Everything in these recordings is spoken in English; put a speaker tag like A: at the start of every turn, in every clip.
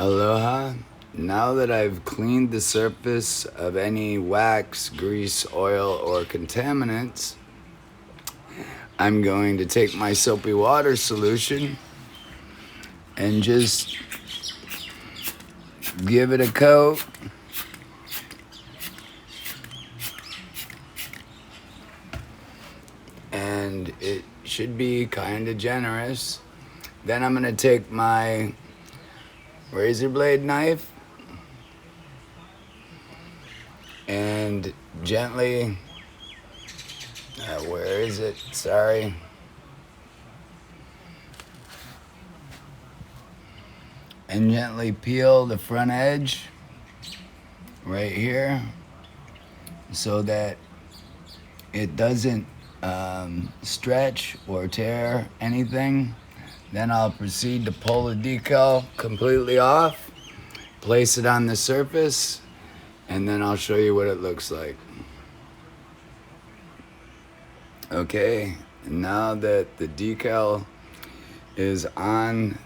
A: Aloha. Now that I've cleaned the surface of any wax, grease, oil, or contaminants, I'm going to take my soapy water solution and just give it a coat. And it should be kind of generous. Then I'm going to take my razor blade knife and gently, where is it? Sorry. And gently peel the front edge right here so that it doesn't stretch or tear anything. Then I'll proceed to pull the decal completely off, place it on the surface, and then I'll show you what it looks like. Okay, now that the decal is on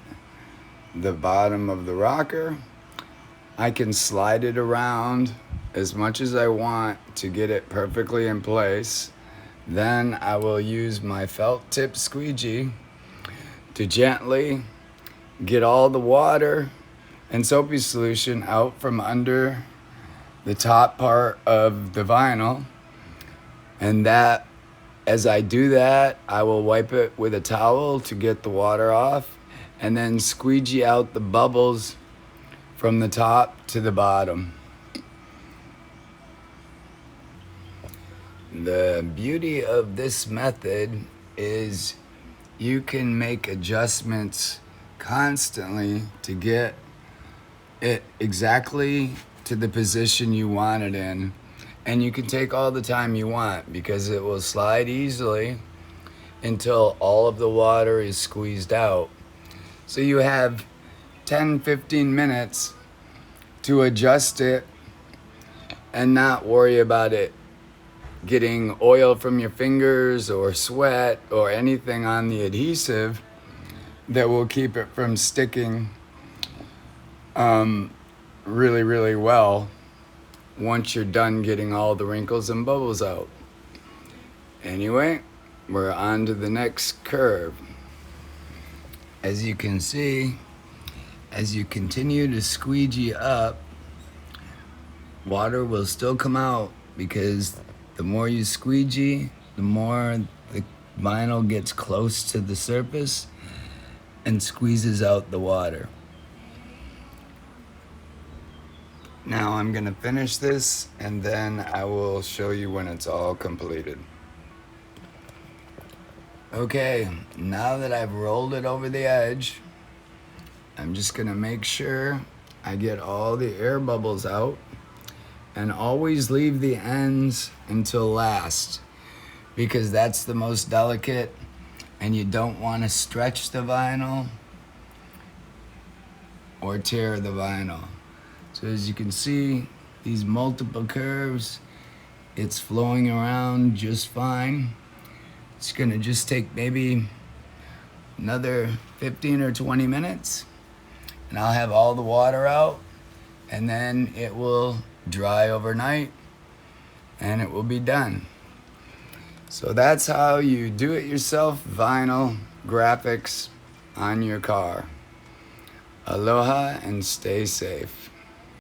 A: the bottom of the rocker, I can slide it around as much as I want to get it perfectly in place. Then I will use my felt tip squeegee to gently get all the water and soapy solution out from under the top part of the vinyl. And that, as I do that, I will wipe it with a towel to get the water off and then squeegee out the bubbles from the top to the bottom. The beauty of this method is you can make adjustments constantly to get it exactly to the position you want it in. And you can take all the time you want because it will slide easily until all of the water is squeezed out. So you have 10-15 minutes to adjust it and not worry about it getting oil from your fingers or sweat or anything on the adhesive that will keep it from sticking really well once you're done getting all the wrinkles and bubbles out. Anyway, we're on to the next curve. As you can see, as you continue to squeegee up, water will still come out because the more you squeegee, the more the vinyl gets close to the surface and squeezes out the water. Now I'm gonna finish this and then I will show you when it's all completed. Okay, now that I've rolled it over the edge, I'm just gonna make sure I get all the air bubbles out. And always leave the ends until last because that's the most delicate and you don't want to stretch the vinyl or tear the vinyl. So as you can see, these multiple curves, it's flowing around just fine. It's gonna just take maybe another 15 or 20 minutes and I'll have all the water out and then it will dry overnight and it will be done. So that's how you do it yourself vinyl graphics on your car. Aloha and stay safe.